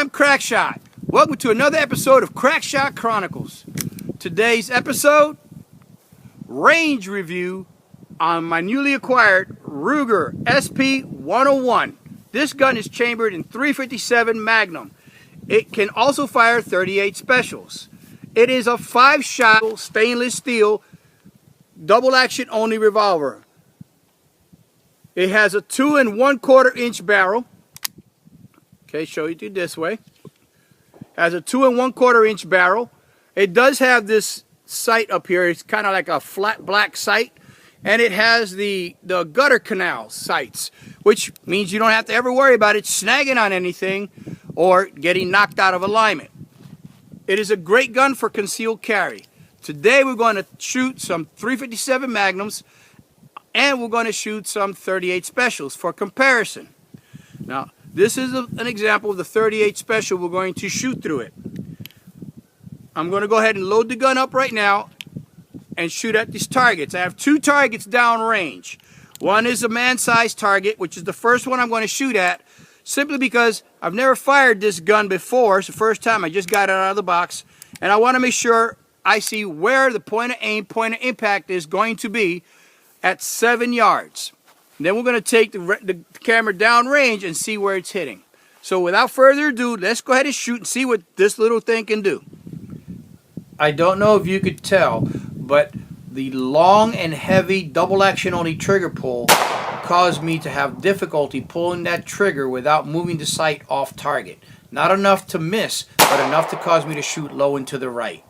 I'm Crackshot. Welcome to another episode of Crackshot Chronicles. Today's episode, range review on my newly acquired RUGER SP101. This gun is chambered in .357 Magnum. It can also fire .38 specials. It is a 5-shot stainless steel double action only revolver. It has a 2 1/4 inch barrel. Okay, show you this way. Has a 2 1/4 inch barrel. It does have this sight up here. It's kind of like a flat black sight, and it has the gutter canal sights, which means you don't have to ever worry about it snagging on anything or getting knocked out of alignment. It is a great gun for concealed carry. Today we're going to shoot some .357 Magnums, and we're going to shoot some .38 specials for comparison. Now, this is an example of the .38 special we're going to shoot through it. I'm going to go ahead and load the gun up right now and shoot at these targets. I have 2 targets downrange. One is a man-sized target, which is the first one I'm going to shoot at, simply because I've never fired this gun before. It's the first time. I just got it out of the box, and I want to make sure I see where the point of aim, point of impact is going to be at 7 yards. And then we're going to take the camera downrange and see where it's hitting. So without further ado, let's go ahead and shoot and see what this little thing can do. I don't know if you could tell, but the long and heavy double action only trigger pull caused me to have difficulty pulling that trigger without moving the sight off target. Not enough to miss, but enough to cause me to shoot low and to the right.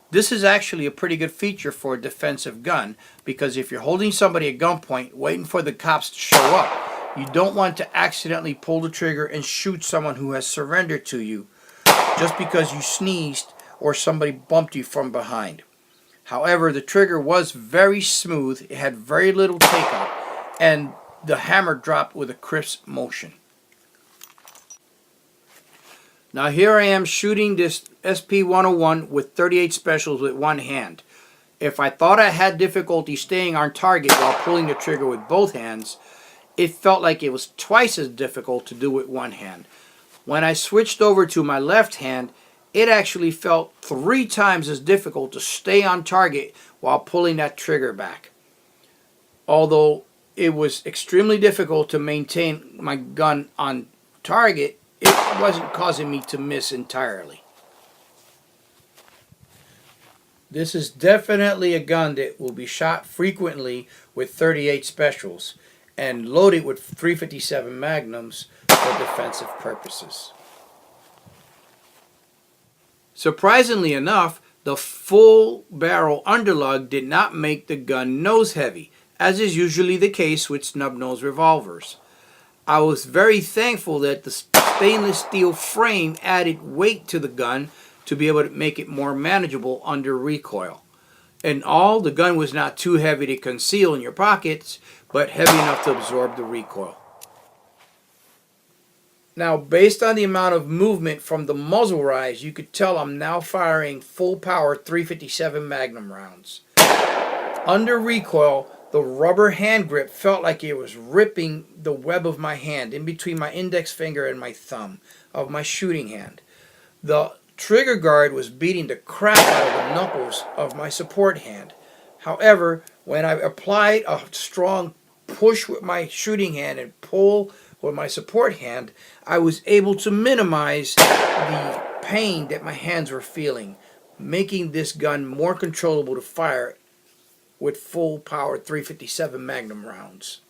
This is actually a pretty good feature for a defensive gun, because if you're holding somebody at gunpoint waiting for the cops to show up, you don't want to accidentally pull the trigger and shoot someone who has surrendered to you just because you sneezed or somebody bumped you from behind. However, the trigger was very smooth, it had very little take-up, and the hammer dropped with a crisp motion. Now here I am shooting this SP101 with .38 specials with one hand. If I thought I had difficulty staying on target while pulling the trigger with both hands, it felt like it was twice as difficult to do with one hand. When I switched over to my left hand, it actually felt 3 times as difficult to stay on target while pulling that trigger back. Although it was extremely difficult to maintain my gun on target, it wasn't causing me to miss entirely. This is definitely a gun that will be shot frequently with .38 specials and loaded with .357 Magnums for defensive purposes. Surprisingly enough, the full barrel underlug did not make the gun nose heavy, as is usually the case with snub nose revolvers. I was very thankful that the stainless steel frame added weight to the gun to be able to make it more manageable under recoil. In all, the gun was not too heavy to conceal in your pockets, but heavy enough to absorb the recoil. Now, based on the amount of movement from the muzzle rise, you could tell I'm now firing full power .357 Magnum rounds. Under recoil, the rubber hand grip felt like it was ripping the web of my hand in between my index finger and my thumb of my shooting hand. The trigger guard was beating the crap out of the knuckles of my support hand. However, when I applied a strong push with my shooting hand and pull with my support hand, I was able to minimize the pain that my hands were feeling, making this gun more controllable to fire with full power .357 Magnum rounds.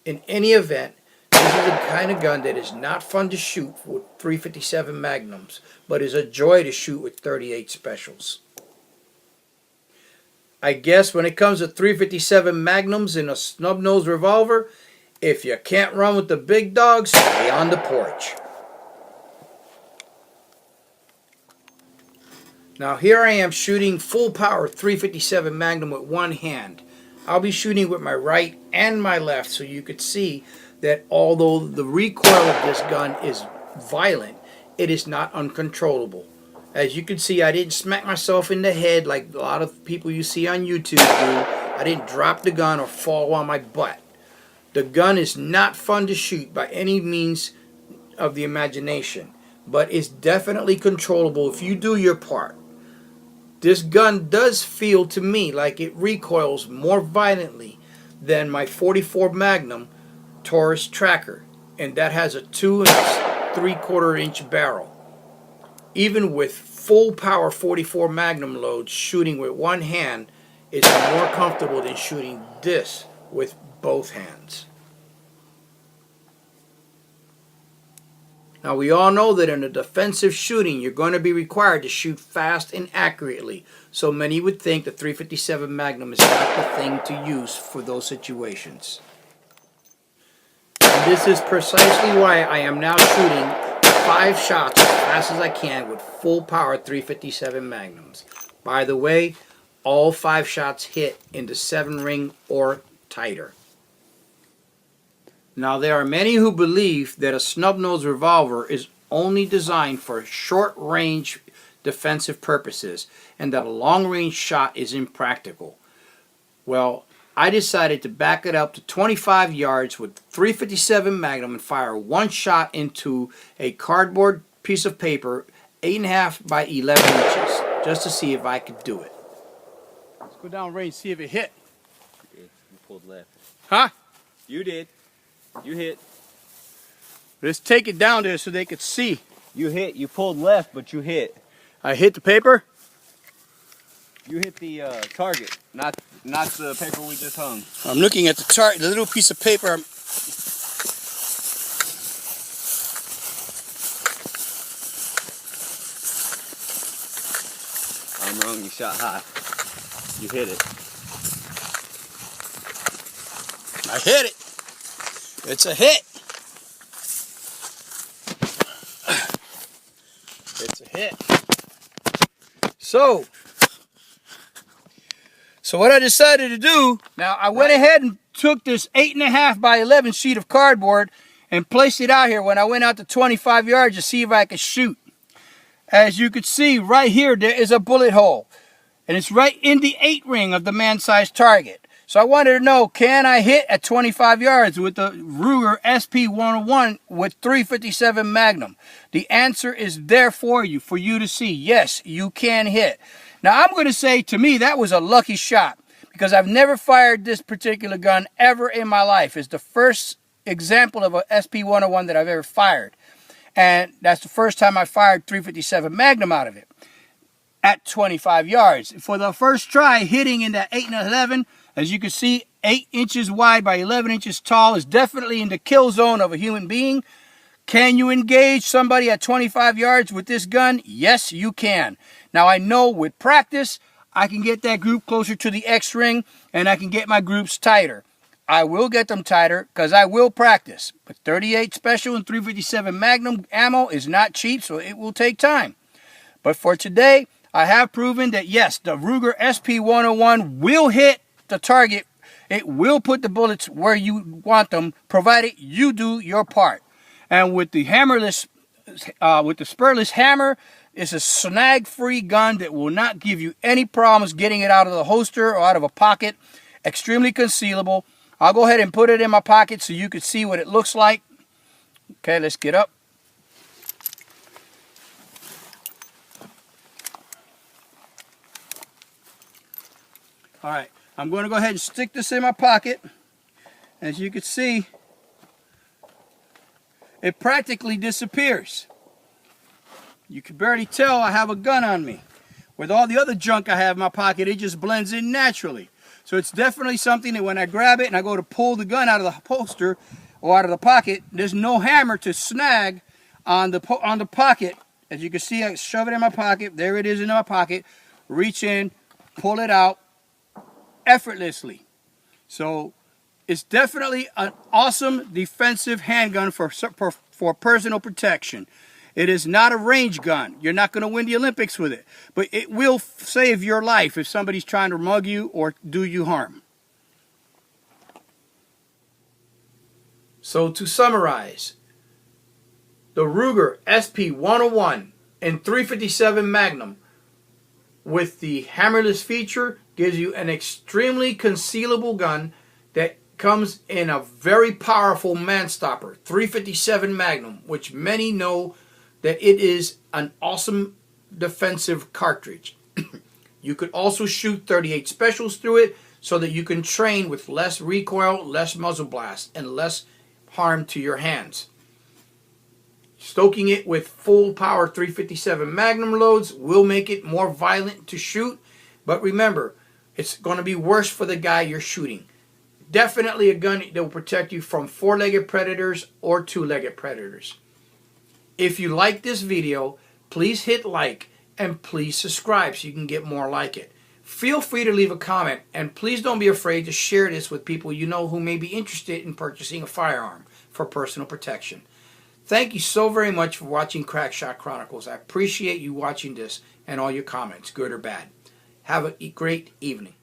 In any event, this is the kind of gun that is not fun to shoot with .357 Magnums, but is a joy to shoot with .38 specials. I guess when it comes to .357 Magnums in a snub-nosed revolver, if you can't run with the big dogs, stay on the porch. Now here I am shooting full power .357 Magnum with one hand. I'll be shooting with my right and my left, so you could see that although the recoil of this gun is violent, it is not uncontrollable. As you can see, I didn't smack myself in the head like a lot of people you see on YouTube do. I didn't drop the gun or fall on my butt. The gun is not fun to shoot by any means of the imagination, but it's definitely controllable if you do your part. This gun does feel to me like it recoils more violently than my 44 Magnum Taurus tracker, and that has a 2 3/4 inch barrel. Even with full power 44 Magnum loads, shooting with one hand is more comfortable than shooting this with both hands. Now we all know that in a defensive shooting you're going to be required to shoot fast and accurately, so many would think the 357 Magnum is not the thing to use for those situations. And this is precisely why I am now shooting 5 shots as fast as I can with full power 357 Magnums. By the way, all 5 shots hit in the 7 ring or tighter. Now there are many who believe that a snub-nosed revolver is only designed for short-range defensive purposes and that a long-range shot is impractical. Well, I decided to back it up to 25 yards with 357 Magnum and fire 1 shot into a cardboard piece of paper 8.5 by 11 inches just to see if I could do it. Let's go down range, see if it hit. You pulled left. Huh? You did. You hit. Let's take it down there so they could see. You hit. You pulled left, but you hit. I hit the paper? You hit the target, not the paper we just hung. I'm looking at the target, the little piece of paper. I'm wrong. You shot high. You hit it. I hit it. It's a hit. It's a hit. So what I decided to do, now I went ahead and took this 8.5 by 11 sheet of cardboard and placed it out here when I went out to 25 yards to see if I could shoot. As you could see right here, there is a bullet hole. And it's right in the 8 ring of the man-sized target. So I wanted to know, can I hit at 25 yards with the Ruger SP101 with 357 Magnum? The answer is there for you to see. Yes, you can hit. Now I'm going to say, to me, that was a lucky shot because I've never fired this particular gun ever in my life. It's the first example of a SP101 that I've ever fired. And that's the first time I fired 357 Magnum out of it at 25 yards. For the first try, hitting in that 8 and 11, as you can see, 8 inches wide by 11 inches tall is definitely in the kill zone of a human being. Can you engage somebody at 25 yards with this gun? Yes, you can. Now, I know with practice, I can get that group closer to the X ring and I can get my groups tighter. I will get them tighter because I will practice. But 38 Special and 357 Magnum ammo is not cheap, so it will take time. But for today, I have proven that yes, the Ruger SP101 will hit the target. It will put the bullets where you want them, provided you do your part. And with the hammerless, with the spurless hammer, it's a snag-free gun that will not give you any problems getting it out of the holster or out of a pocket. Extremely concealable. I'll go ahead and put it in my pocket so you can see what it looks like. Okay, let's get up. All right, I'm going to go ahead and stick this in my pocket. As you can see, it practically disappears. You can barely tell I have a gun on me. With all the other junk I have in my pocket, it just blends in naturally. So it's definitely something that when I grab it and I go to pull the gun out of the holster or out of the pocket, there's no hammer to snag on the pocket. As you can see, I shove it in my pocket. There it is in my pocket. Reach in, pull it out effortlessly. So it's definitely an awesome defensive handgun for personal protection. It is not a range gun. You're not going to win the Olympics with it. But it will save your life if somebody's trying to mug you or do you harm. So to summarize, the Ruger SP101 and 357 Magnum with the hammerless feature gives you an extremely concealable gun that comes in a very powerful man stopper, 357 Magnum, which many know that it is an awesome defensive cartridge. You could also shoot 38 specials through it so that you can train with less recoil, less muzzle blast, and less harm to your hands. Stoking it with full power 357 Magnum loads will make it more violent to shoot, but remember, it's going to be worse for the guy you're shooting. Definitely a gun that will protect you from four-legged predators or two-legged predators. If you like this video, please hit like and please subscribe so you can get more like it. Feel free to leave a comment, and please don't be afraid to share this with people you know who may be interested in purchasing a firearm for personal protection. Thank you so very much for watching Crackshot Chronicles. I appreciate you watching this and all your comments, good or bad. Have a great evening.